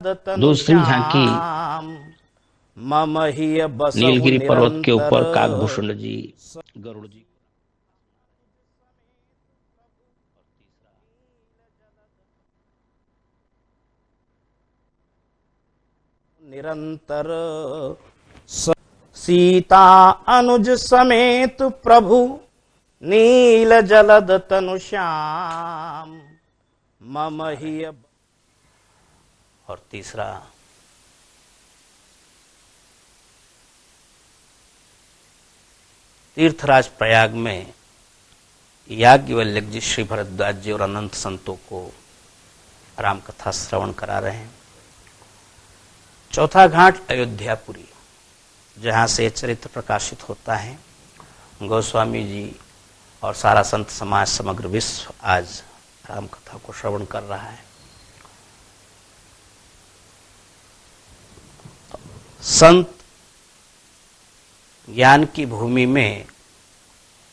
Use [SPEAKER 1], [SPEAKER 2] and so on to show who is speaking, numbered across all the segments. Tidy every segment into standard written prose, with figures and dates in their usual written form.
[SPEAKER 1] दूसरी झांकी
[SPEAKER 2] मम हिय बसहु
[SPEAKER 1] नीलगिरी पर्वत के
[SPEAKER 2] निरंतर।
[SPEAKER 1] ऊपर काकभूषण जी, गरुड़ जी।
[SPEAKER 2] निरंतर सीता अनुज समेत प्रभु नील जलद तनु श्याम मम हिय। और तीसरा तीर्थराज प्रयाग में याज्ञवल्क्य जी, श्री भरद्वाज जी और अनंत संतों को राम कथा श्रवण करा रहे हैं। चौथा घाट अयोध्यापुरी, जहां से चरित्र प्रकाशित होता है। गोस्वामी जी और सारा संत समाज, समग्र विश्व आज राम कथा को श्रवण कर रहा है। संत ज्ञान की भूमि में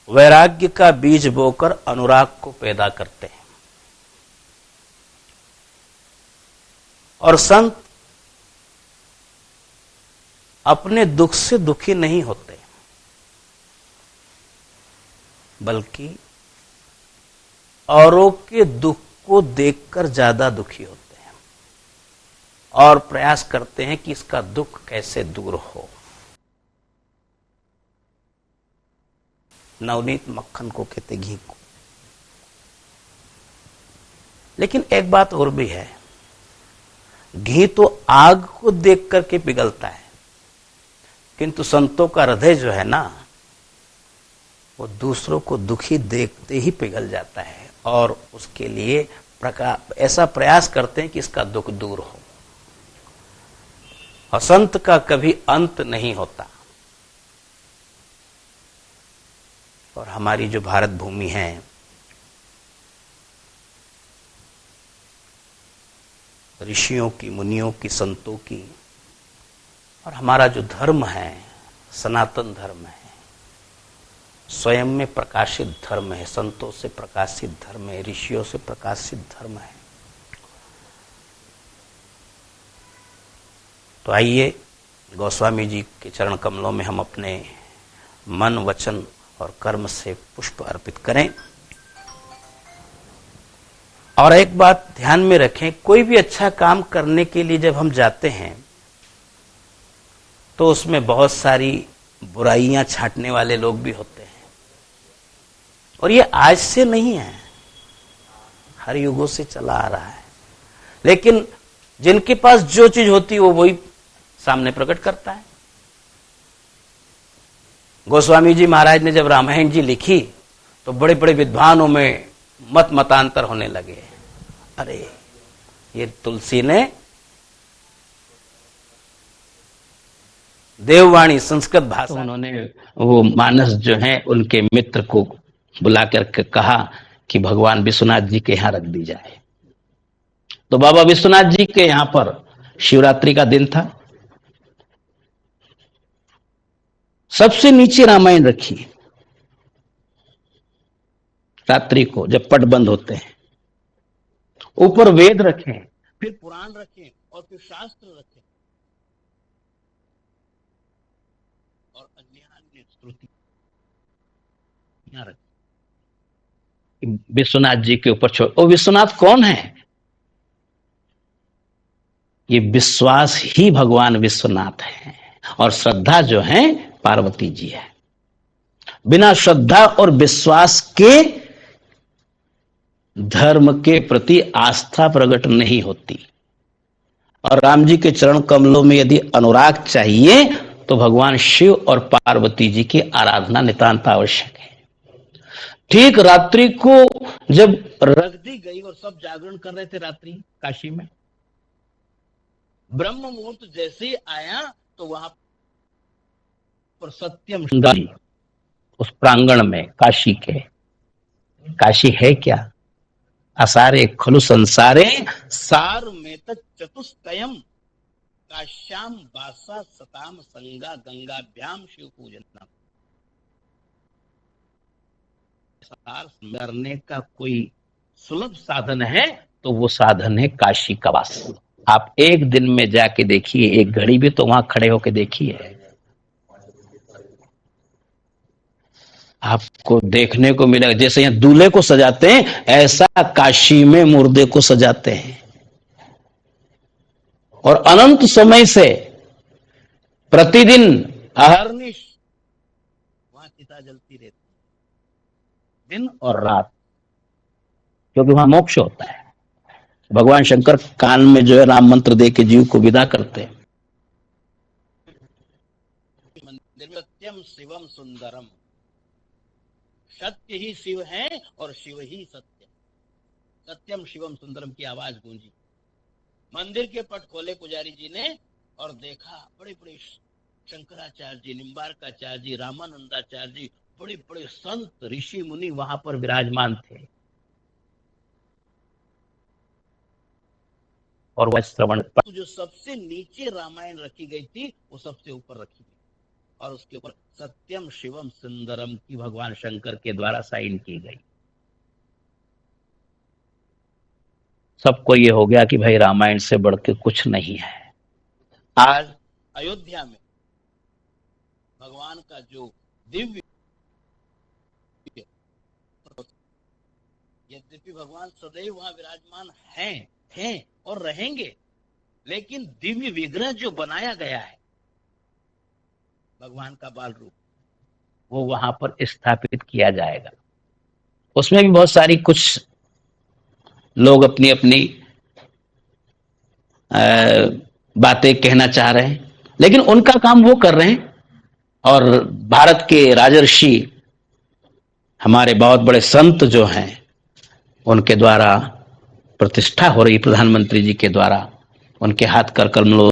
[SPEAKER 2] वैराग्य का बीज बोकर अनुराग को पैदा करते हैं, और संत अपने दुख से दुखी नहीं होते, बल्कि औरों के दुख को देखकर ज्यादा दुखी होते हैं और प्रयास करते हैं कि इसका दुख कैसे दूर हो। नवनीत मक्खन को कहते, घी को। लेकिन एक बात और भी है, घी तो आग को देख करके पिघलता है, किंतु संतों का हृदय जो है ना, वो दूसरों को दुखी देखते ही पिघल जाता है और उसके लिए ऐसा प्रयास करते हैं कि इसका दुख दूर हो। और संत का कभी अंत नहीं होता। और हमारी जो भारत भूमि है, ऋषियों की, मुनियों की, संतों की, और हमारा जो धर्म है, सनातन धर्म है, स्वयं में प्रकाशित धर्म है, संतों से प्रकाशित धर्म है, ऋषियों से प्रकाशित धर्म है। तो आइए गोस्वामी जी के चरण कमलों में हम अपने मन, वचन और कर्म से पुष्प अर्पित करें। और एक बात ध्यान में रखें, कोई भी अच्छा काम करने के लिए जब हम जाते हैं तो उसमें बहुत सारी बुराइयां छांटने वाले लोग भी होते हैं। और ये आज से नहीं है, हर युगों से चला आ रहा है। लेकिन जिनके पास जो चीज होती है वो वही सामने प्रकट करता है। गोस्वामी जी महाराज ने जब रामायण जी लिखी तो बड़े बड़े विद्वानों में मतांतर होने लगे। अरे ये तुलसी ने देववाणी संस्कृत भाषा,
[SPEAKER 1] तो उन्होंने वो मानस जो है उनके मित्र को बुला करके कहा कि भगवान विश्वनाथ जी के यहाँ रख दी जाए। तो बाबा विश्वनाथ जी के यहाँ पर शिवरात्रि का दिन था, सबसे नीचे रामायण रखी। रात्रि को जब पट बंद होते हैं, ऊपर वेद रखें, फिर पुराण रखें और फिर शास्त्र रखें और अन्य श्रुतियां रखें। विश्वनाथ जी के ऊपर छोड़। और विश्वनाथ कौन है? ये विश्वास ही भगवान विश्वनाथ है, और श्रद्धा जो है पार्वती जी है। बिना श्रद्धा और विश्वास के धर्म के प्रति आस्था प्रकट नहीं होती। और राम जी के चरण कमलों में यदि अनुराग चाहिए तो भगवान शिव और पार्वती जी की आराधना नितांत आवश्यक है। ठीक रात्रि को जब रख दी गई और सब जागरण कर रहे थे रात्रि काशी में, ब्रह्म मुहूर्त जैसे ही आया तो वहां पर सत्यम उस प्रांगण में काशी के, काशी है क्या? असारे खलु संसारे सार में चतुस्तयम काश्याम वासा सताम संगा गंगाभ्याम शिव पूजनम। सार करने का कोई सुलभ साधन है तो वो साधन है काशी का वास। आप एक दिन में जाके देखिए, एक घड़ी भी तो वहां खड़े होके देखिए, आपको देखने को मिलेगा जैसे यहाँ दूल्हे को सजाते हैं ऐसा काशी में मुर्दे को सजाते हैं। और अनंत समय से प्रतिदिन अहर्निश वहां चिता जलती रहती है, दिन और रात, क्योंकि वहां मोक्ष होता है। भगवान शंकर कान में जो है राम मंत्र दे के जीव को विदा करते हैं। मंदिर में सत्यम शिवम सुंदरम, सत्य ही शिव है और शिव ही सत्य। सत्यम शिवम सुंदरम की आवाज गूंजी। मंदिर के पट खोले पुजारी जी ने और देखा बड़े बड़े शंकराचार्य जी, निम्बारकाचार्य जी, रामानंदाचार्य जी, बड़े बड़े संत ऋषि मुनि वहां पर विराजमान थे। और वह श्रवण जो सबसे नीचे रामायण रखी गई थी वो सबसे ऊपर रखी गई, और उसके ऊपर सत्यम शिवम सुंदरम की भगवान शंकर के द्वारा साइन की गई। सबको ये हो गया कि भाई रामायण से बढ़ के कुछ नहीं है। आज अयोध्या में भगवान का जो दिव्य, यद्यपि भगवान सदैव वहां विराजमान हैं, थे और रहेंगे, लेकिन दिव्य विग्रह जो बनाया गया है भगवान का बाल रूप, वो वहां पर स्थापित किया जाएगा। उसमें भी बहुत सारी कुछ लोग अपनी अपनी बातें कहना चाह रहे हैं, लेकिन उनका काम वो कर रहे हैं। और भारत के राजर्षि, हमारे बहुत बड़े संत जो हैं, उनके द्वारा प्रतिष्ठा हो रही, प्रधानमंत्री जी के द्वारा उनके हाथ कर कमलों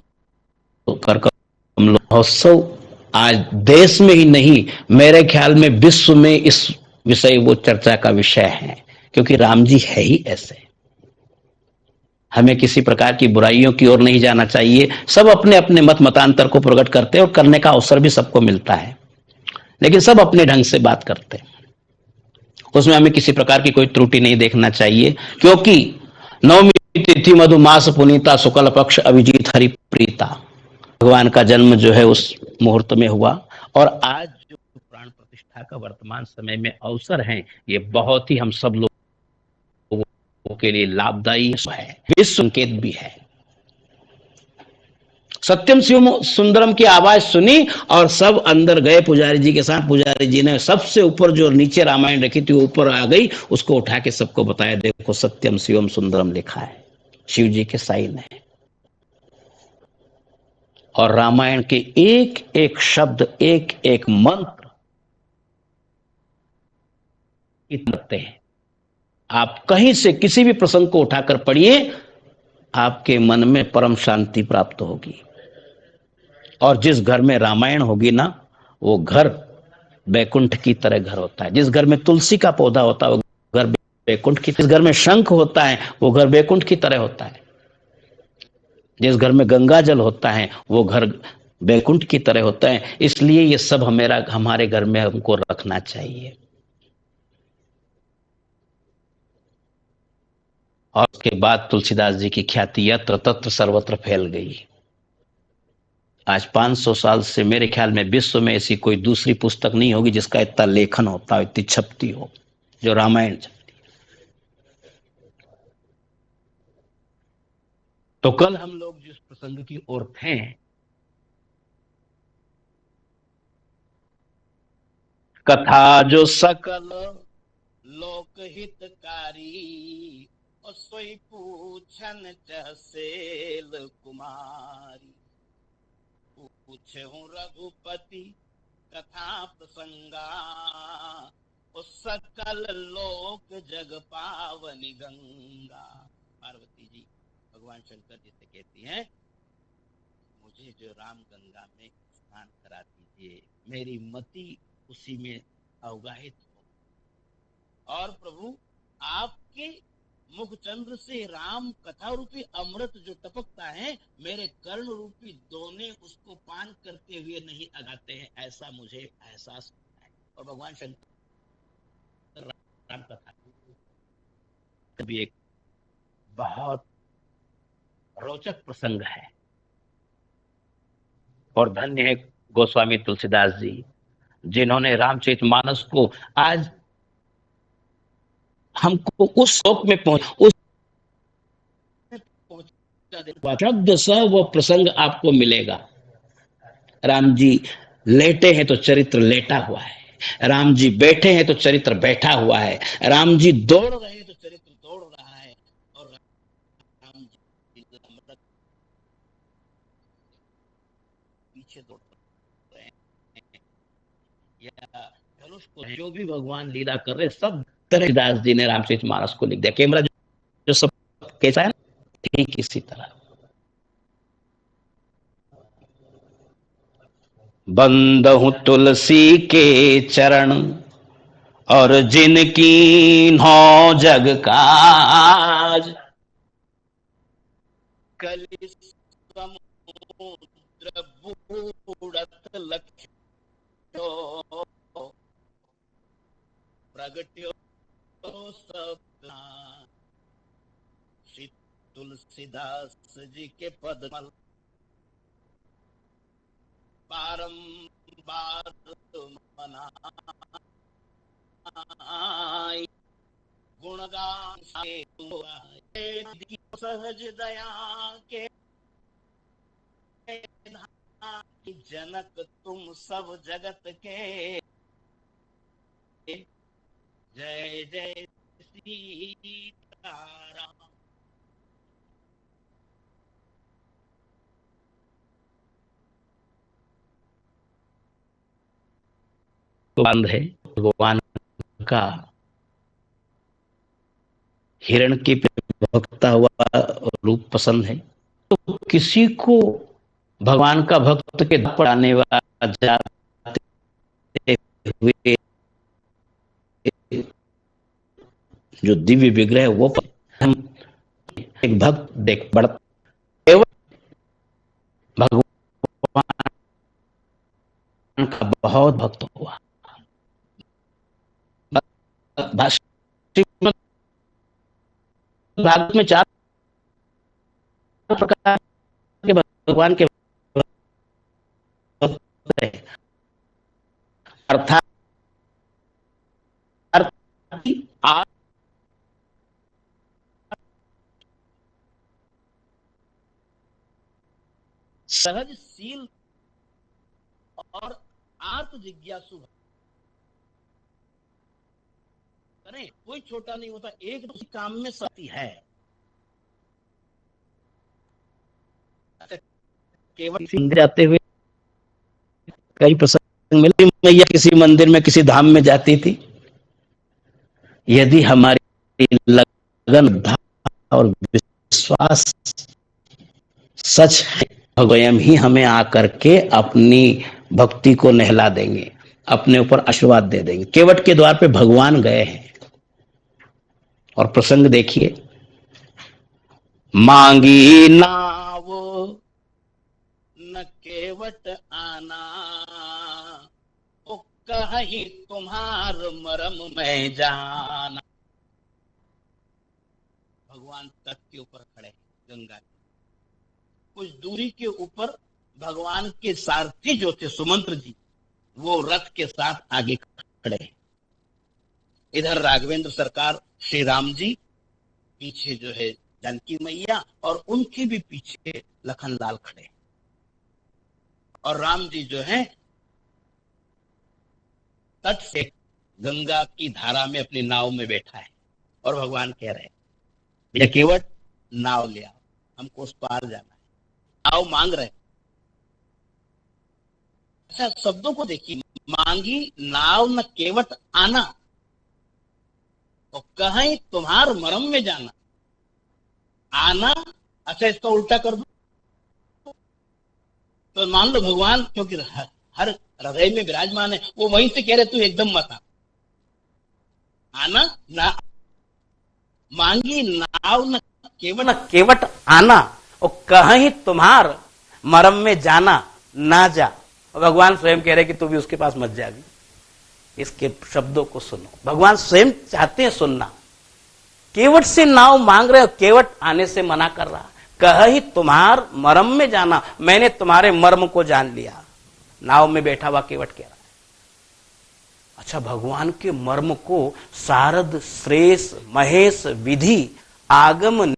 [SPEAKER 1] महोत्सव आज देश में ही नहीं, मेरे ख्याल में विश्व में इस विषय वो चर्चा का विषय है, क्योंकि राम जी है ही ऐसे। हमें किसी प्रकार की बुराइयों की ओर नहीं जाना चाहिए। सब अपने अपने मत मतांतर को प्रकट करते हैं और करने का अवसर भी सबको मिलता है, लेकिन सब अपने ढंग से बात करते हैं। उसमें हमें किसी प्रकार की कोई त्रुटि नहीं देखना चाहिए, क्योंकि नवमी तिथि मधुमास पुनीता शुक्ल पक्ष अभिजीत हरि प्रीता, भगवान का जन्म जो है उस मुहूर्त में हुआ। और आज जो प्राण प्रतिष्ठा का वर्तमान समय में अवसर है, ये बहुत ही हम सब लोगों के लिए लाभदायी है, विश्व संकेत भी है। सत्यम शिव सुंदरम की आवाज सुनी और सब अंदर गए पुजारी जी के साथ। पुजारी जी ने सबसे ऊपर जो नीचे रामायण रखी थी ऊपर आ गई, उसको उठा के सबको बताया, देखो सत्यम शिवम सुंदरम लिखा है, शिव जी के साइन है। और रामायण के एक एक शब्द, एक एक मंत्र इतने हैं। आप कहीं से किसी भी प्रसंग को उठाकर पढ़िए, आपके मन में परम शांति प्राप्त होगी। और जिस घर में रामायण होगी ना, वो घर बैकुंठ की तरह घर होता है। जिस घर में तुलसी का पौधा होता है वो घर बैकुंठ की, जिस घर में शंख होता है वो घर बैकुंठ की तरह होता है। जिस घर में गंगा जल होता है वो घर बैकुंठ की तरह होता है। इसलिए ये सब हमारे घर में हमको रखना चाहिए। और उसके बाद तुलसीदास जी की ख्याति यत्र तत्र सर्वत्र फैल गई। आज 500 साल से मेरे ख्याल में विश्व में ऐसी कोई दूसरी पुस्तक नहीं होगी जिसका इतना लेखन होता हो, इतनी छपती हो जो रामायण छपती। तो कल हम लोग जिस प्रसंग की ओर थे, कथा जो सकल लोक हितकारी, और सोई पूछन चहसेल कुमारी। पूछहूँ रघुपति कथा प्रसंगा, उस सकल लोक जग पावनी गंगा। पार्वती जी भगवान शंकर जी से कहती हैं, मुझे जो राम गंगा में स्नान करा दीजिए, मेरी मति उसी में अवगाहित हो। और प्रभु आपके मुख चंद्र से राम कथा रूपी अमृत जो टपकता है, मेरे कर्ण रूपी दोने उसको पान करते हुए नहीं अगाते हैं, ऐसा मुझे एहसास होता है। और भगवान शंकर राम कथा कभी एक बहुत रोचक प्रसंग है। और धन्य है गोस्वामी तुलसीदास जी, जिन्होंने रामचरितमानस को आज हमको उस शोक में शब्द स वो प्रसंग आपको मिलेगा। राम जी लेटे हैं तो चरित्र लेटा हुआ है, राम जी बैठे हैं तो चरित्र बैठा हुआ है, राम जी दौड़ रहे हैं तो चरित्र दौड़ रहा है, और राम जी पीछे दौड़ रहे हैं, या धनुष को जो भी भगवान लीला कर रहे सब तरह दास जी ने रामचरितमानस को लिख दिया। कैमरा जो सब कैसा है ठीक इसी तरह। बंदहु तुलसी के चरण और जिनकी नौ जग काज, कलि समुद्र बूढ़त लख्यो, प्रगट्यो सपना श्री तुलसीदास जी के पद्मल, बारंबार मनाई गुणगान सहज दया के जनक तुम सब जगत के, जय जय सीताराम। बंद है भगवान का हिरण की भक्ता हुआ रूप पसंद है, तो किसी को भगवान का भक्त के पढ़ाने वाला जाते हुए जो दिव्य विग्रह वो हम एक भक्त देख बढ़ भगवान का बहुत भक्त हुआ। भाग में 4 प्रकार के भगवान के भक्त हैं, अर्थात सहजशील और आत्म जिज्ञासु करें, कोई छोटा नहीं होता, एक दूसरे काम में शक्ति है। केवल मंदिर जाते हुए कई प्रसंग मिले, मैया किसी मंदिर में किसी धाम में जाती थी, यदि हमारी लगन और विश्वास सच है, स्वयं ही हमें आकर के अपनी भक्ति को नहला देंगे, अपने ऊपर आशीर्वाद दे देंगे। केवट के द्वार पे भगवान गए हैं और प्रसंग देखिए, मांगी नाव न केवट आना, ओ कहीं तुम्हार मरम में जाना। भगवान तट के ऊपर खड़े हैं, गंगा के कुछ दूरी के ऊपर भगवान के सारथी जो थे सुमंत्र जी, वो रथ के साथ आगे खड़े हैं। इधर राघवेंद्र सरकार श्री राम जी, पीछे जो है जानकी मैया, और उनके भी पीछे लखनलाल खड़े, और राम जी जो है तट से गंगा की धारा में अपनी नाव में बैठा है, और भगवान कह रहे हैं केवट नाव ले आओ, हमको उस पार जाना है, नाव मांग रहे। अच्छा शब्दों को देखिए, मांगी नाव न केवट आना, और कहीं तुम्हार मरम में जाना। आना, अच्छा इसका उल्टा कर दो तो मान लो भगवान क्योंकि हर हृदय में विराजमान है, वो वहीं से कह रहे तू एकदम मत आ। आना ना, मांगी नाव न
[SPEAKER 2] केवट आना, और कहीं तुम्हार मरम में जाना ना जा। और भगवान स्वयं कह रहे कि तू भी उसके पास मत जा भी। इसके शब्दों को सुनो, भगवान स्वयं चाहते हैं सुनना। केवट से नाव मांग रहे हो, केवट आने से मना कर रहा, कह ही तुम्हार मर्म में जाना, मैंने तुम्हारे मर्म को जान लिया। नाव में बैठा हुआ केवट कह रहा है। अच्छा, भगवान के मर्म को शारद, श्रेष, महेश, विधि, आगम,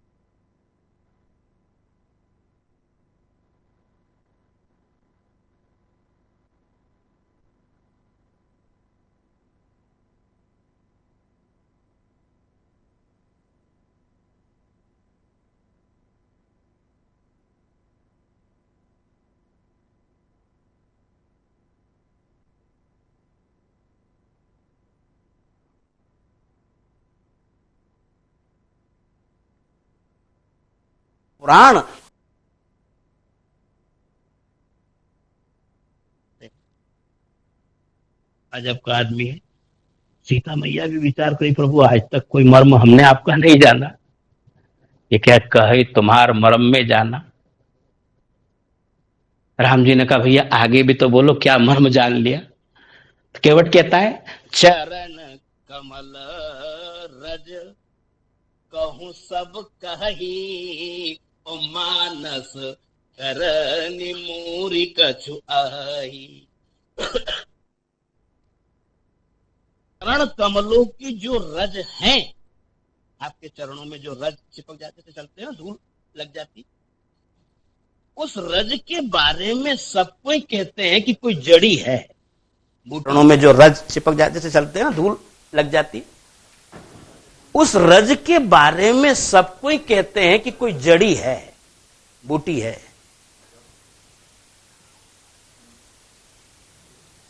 [SPEAKER 2] पुराण,
[SPEAKER 1] अजब का आदमी है। सीता मैया भी विचार करी, प्रभु आज तक कोई मर्म हमने आपका नहीं जाना, ये क्या कहे तुम्हार मर्म में जाना। राम जी ने कहा भैया आगे भी तो बोलो, क्या मर्म जान लिया। तो केवट कहता है चरण कमल रज कहूं सब कही, ओ मानस करनि मूरी कछु आही। चरण कमलों की जो रज है, आपके चरणों में जो रज चिपक जाते थे, चलते हैं ना, धूल लग जाती, उस रज के बारे में सब कोई कहते हैं कि कोई जड़ी है।
[SPEAKER 2] चरणों में जो रज चिपक जाते से चलते हैं ना, धूल लग जाती, उस रज के बारे में सब कोई कहते हैं कि कोई जड़ी है, बूटी है।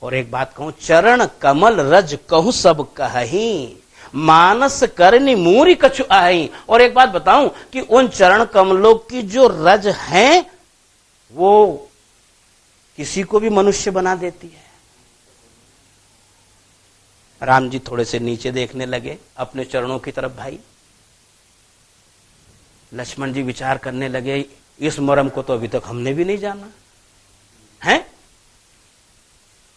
[SPEAKER 2] और एक बात कहूं, चरण कमल रज कहूं सब कही, मानस करनी मूरी कछु आही। और एक बात बताऊं कि उन चरण कमलों की जो रज है वो किसी को भी मनुष्य बना देती है। राम जी थोड़े से नीचे देखने लगे अपने चरणों की तरफ भाई। लक्ष्मण जी विचार करने लगे, इस मर्म को तो अभी तक हमने भी नहीं जाना है।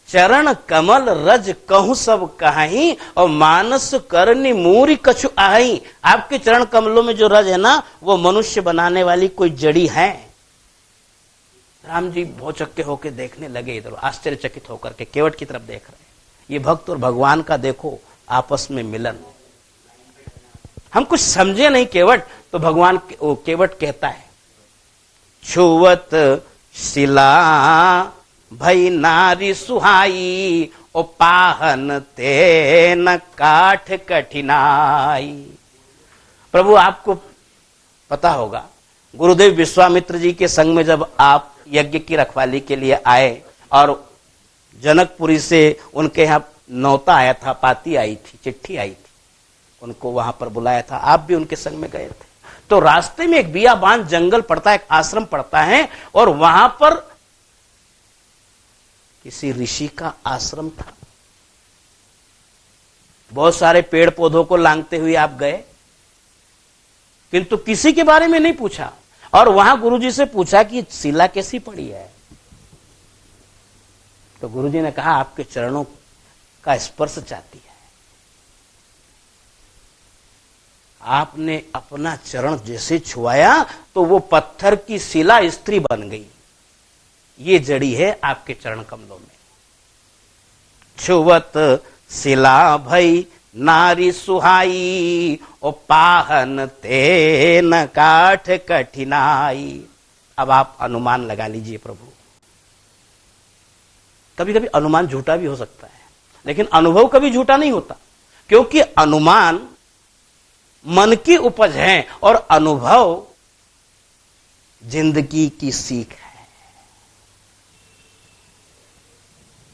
[SPEAKER 2] चरण कमल रज कहूं सब कहाई, और मानस करनी मूरी कछु आही। आपके चरण कमलों में जो रज है ना, वो मनुष्य बनाने वाली कोई जड़ी है। राम जी भौचक्के होकर देखने लगे इधर, आश्चर्यचकित होकर के केवट की तरफ देख रहे। ये भक्त और भगवान का देखो आपस में मिलन। हम कुछ समझे नहीं केवट, तो भगवान केवट कहता है, छुवत शिला भई नारी सुहाई, ओ पाहन ते न काठ कठिनाई। प्रभु आपको पता होगा, गुरुदेव विश्वामित्र जी के संग में जब आप यज्ञ की रखवाली के लिए आए और जनकपुरी से उनके यहां नौता आया था, पाती आई थी, चिट्ठी आई थी, उनको वहां पर बुलाया था, आप भी उनके संग में गए थे। तो रास्ते में एक बियाबान जंगल पड़ता है, एक आश्रम पड़ता है, और वहां पर किसी ऋषि का आश्रम था। बहुत सारे पेड़ पौधों को लांघते हुए आप गए, किंतु किसी के बारे में नहीं पूछा। और वहां गुरुजी से पूछा कि शिला कैसी पड़ी है, तो गुरुजी ने कहा आपके चरणों का स्पर्श चाहती है। आपने अपना चरण जैसे छुआया तो वो पत्थर की शिला स्त्री बन गई। ये जड़ी है आपके चरण कमलों में। छुवत शिला भई नारी सुहाई, ओ पाहन ते न काठ कठिनाई। अब आप अनुमान लगा लीजिए प्रभु। कभी कभी अनुमान झूठा भी हो सकता है, लेकिन अनुभव कभी झूठा नहीं होता, क्योंकि अनुमान मन की उपज है और अनुभव जिंदगी की सीख है।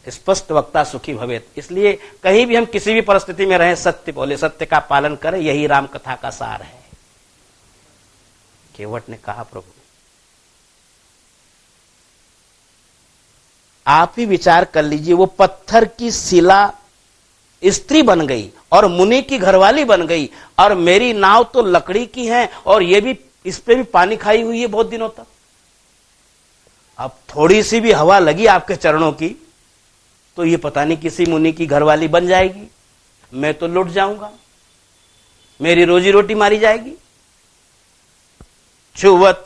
[SPEAKER 2] स्पष्ट वक्ता सुखी भवेत। इसलिए कहीं भी हम किसी भी परिस्थिति में रहें, सत्य बोले, सत्य का पालन करें, यही राम कथा का सार है। केवट ने कहा प्रभु आप ही विचार कर लीजिए, वो पत्थर की शिला स्त्री बन गई और मुनि की घरवाली बन गई, और मेरी नाव तो लकड़ी की है और ये भी, इस पे भी पानी खाई हुई है बहुत दिनों तक। अब थोड़ी सी भी हवा लगी आपके चरणों की तो ये पता नहीं किसी मुनि की घरवाली बन जाएगी, मैं तो लुट जाऊंगा, मेरी रोजी रोटी मारी जाएगी। छुवत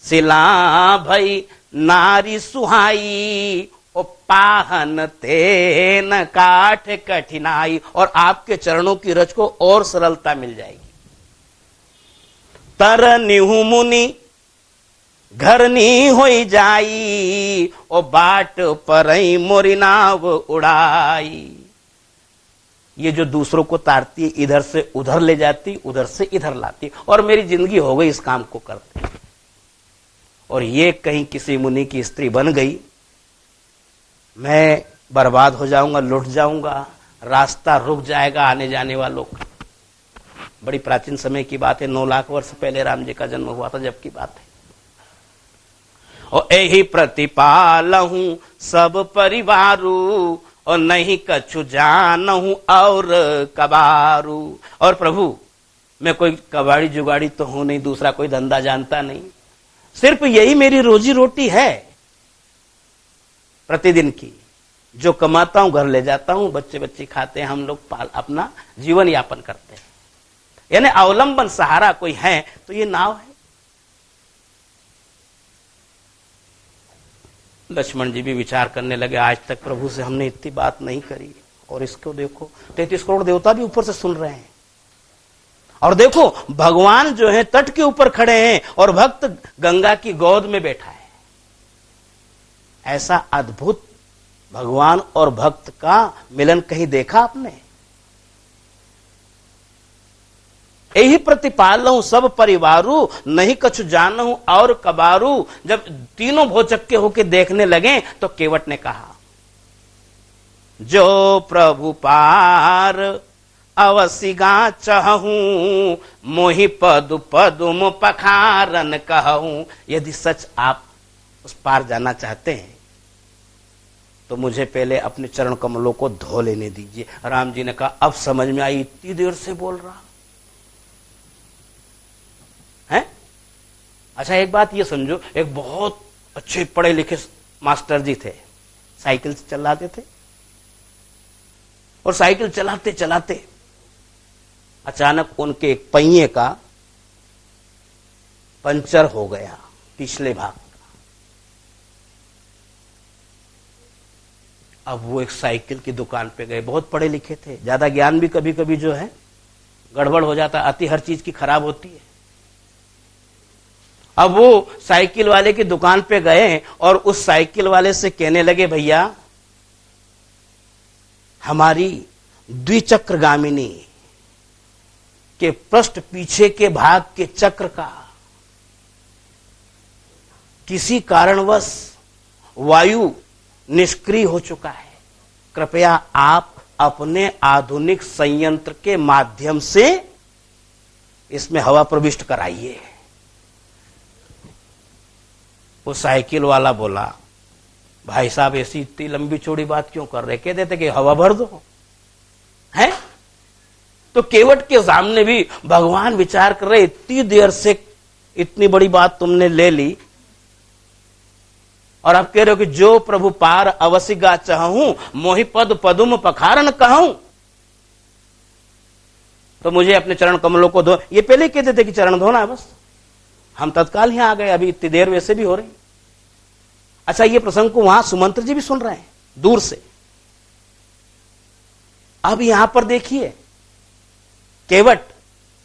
[SPEAKER 2] सिला भई नारी सुहाई, ओ पाहन ते न काठ कठिनाई। और आपके चरणों की रज को और सरलता मिल जाएगी। तर निहु मुनि घरनी होई जाई, ओ बाट परई मोरी नाव उड़ाई। ये जो दूसरों को तारती, इधर से उधर ले जाती, उधर से इधर लाती, और मेरी जिंदगी हो गई इस काम को करते। और ये कहीं किसी मुनि की स्त्री बन गई, मैं बर्बाद हो जाऊंगा, लुट जाऊंगा, रास्ता रुक जाएगा आने जाने वालों का। बड़ी प्राचीन समय की बात है, 9 लाख वर्ष पहले राम जी का जन्म हुआ था जब की बात है। और यही प्रतिपालहूं सब परिवारू, और नहीं कछु जानहूं और कबारू। और प्रभु मैं कोई कबाड़ी जुगाड़ी तो हूं नहीं, दूसरा कोई धंधा जानता नहीं, सिर्फ यही मेरी रोजी रोटी है प्रतिदिन की। जो कमाता हूं घर ले जाता हूं, बच्चे बच्चे खाते हैं, हम लोग अपना जीवन यापन करते हैं। यानी अवलंबन सहारा कोई है तो ये नाव है। लक्ष्मण जी भी विचार करने लगे, आज तक प्रभु से हमने इतनी बात नहीं करी, और इसको देखो 33 करोड़ देवता भी ऊपर से सुन रहे हैं। और देखो भगवान जो है तट के ऊपर खड़े हैं और भक्त गंगा की गोद में बैठा है। ऐसा अद्भुत भगवान और भक्त का मिलन कहीं देखा आपने? यही प्रतिपालहूं सब परिवारू, नहीं कछु जानहूं और कबारू। जब तीनों भोचक्के होके देखने लगे तो केवट ने कहा, जो प्रभु पार अवसिगा चहूं, मोहि पदु पदुम पखारन कहूं। यदि सच आप उस पार जाना चाहते हैं तो मुझे पहले अपने चरण कमलों को धो लेने दीजिए। राम जी ने कहा, अब समझ में आई, इतनी देर से बोल रहा है। अच्छा एक बात ये समझो, एक बहुत अच्छे पढ़े लिखे मास्टर जी थे, साइकिल चलाते थे, और साइकिल चलाते चलाते अचानक उनके एक पहिए का पंचर हो गया, पिछले भाग का। अब वो एक साइकिल की दुकान पे गए, बहुत पढ़े लिखे थे, ज्यादा ज्ञान भी कभी कभी जो है गड़बड़ हो जाता, अति हर चीज की खराब होती है। अब वो साइकिल वाले की दुकान पे गए और उस साइकिल वाले से कहने लगे, भैया हमारी द्विचक्रगामिनी के पृष्ठ पीछे के भाग के चक्र का किसी कारणवश वायु निष्क्रिय हो चुका है, कृपया आप अपने आधुनिक संयंत्र के माध्यम से इसमें हवा प्रविष्ट कराइए। वो साइकिल वाला बोला, भाई साहब ऐसी इतनी लंबी चौड़ी बात क्यों कर रहे, कह देते कि हवा भर दो है। तो केवट के सामने भी भगवान विचार कर रहे, इतनी देर से इतनी बड़ी बात तुमने ले ली और आप कह रहे हो कि जो प्रभु पार अवसिगा चाहूं, मोहि पद पदुम पखारन कहूं, तो मुझे अपने चरण कमलों को धो। ये पहले कहते थे कि चरण धोना है बस, हम तत्काल यहां आ गए, अभी इतनी देर वैसे भी हो रही। अच्छा ये प्रसंग को वहां सुमंत्र जी भी सुन रहे हैं दूर से। अब यहां पर देखिए, केवट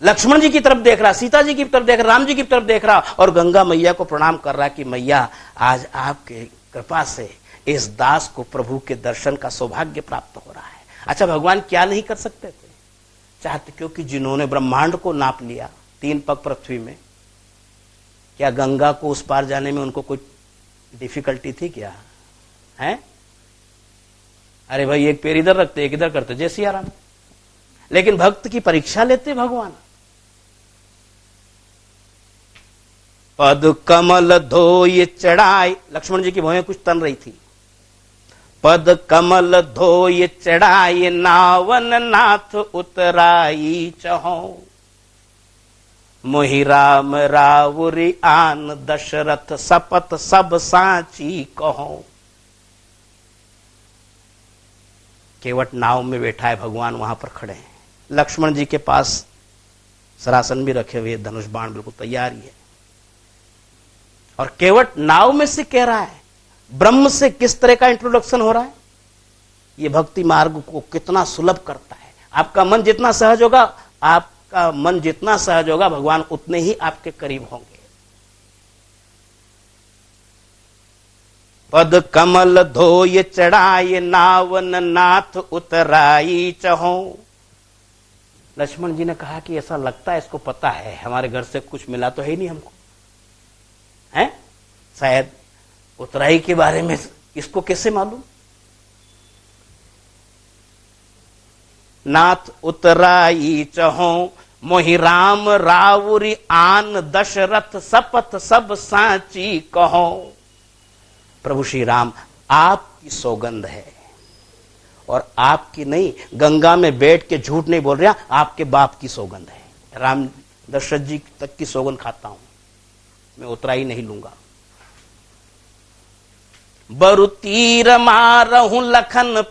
[SPEAKER 2] लक्ष्मण जी की तरफ देख रहा, सीता जी की तरफ देख रहा, राम जी की तरफ देख रहा, और गंगा मैया को प्रणाम कर रहा कि मैया आज आपके कृपा से इस दास को प्रभु के दर्शन का सौभाग्य प्राप्त हो रहा है। अच्छा भगवान क्या नहीं कर सकते थे, चाहते, क्योंकि जिन्होंने ब्रह्मांड को नाप लिया 3 पग पृथ्वी में, क्या गंगा को उस पार जाने में उनको कोई डिफिकल्टी थी क्या है? अरे भाई एक पैर इधर रखते एक इधर करते, जय सिया राम। लेकिन भक्त की परीक्षा लेते भगवान। पद कमल धोय चढ़ाई, लक्ष्मण जी की भौहें कुछ तन रही थी। पद कमल धोय चढ़ाई, नावन नाथ उतराई चहो, मोहि राम रावुरी आन, दशरथ सपत सब साची कहो। केवट नाव में बैठा है, भगवान वहां पर खड़े हैं, लक्ष्मण जी के पास सरासन भी रखे हुए, धनुष बाण बिल्कुल तैयार ही है। और केवट नाव में से कह रहा है, ब्रह्म से किस तरह का इंट्रोडक्शन हो रहा है। ये भक्ति मार्ग को कितना सुलभ करता है। आपका मन जितना सहज होगा, आपका मन जितना सहज होगा, भगवान उतने ही आपके करीब होंगे। पद कमल धोय चढ़ाए नावन नाथ उतराई चहो। लक्ष्मण जी ने कहा कि ऐसा लगता है इसको पता है, हमारे घर से कुछ मिला तो है ही नहीं हमको, है शायद उतराई के बारे में इसको कैसे मालूम। नाथ उतराई चहो मोहि राम रावुरी आन दशरथ सपथ सब सांची कहो। प्रभु श्री राम आपकी सौगंध है, और आपकी नहीं, गंगा में बैठ के झूठ नहीं बोल रहा, आपके बाप की सौगंध है। राम दशरथ जी तक की सौगंध खाता हूं, मैं उतराई नहीं लूंगा। बरु तीर मारहूं लखन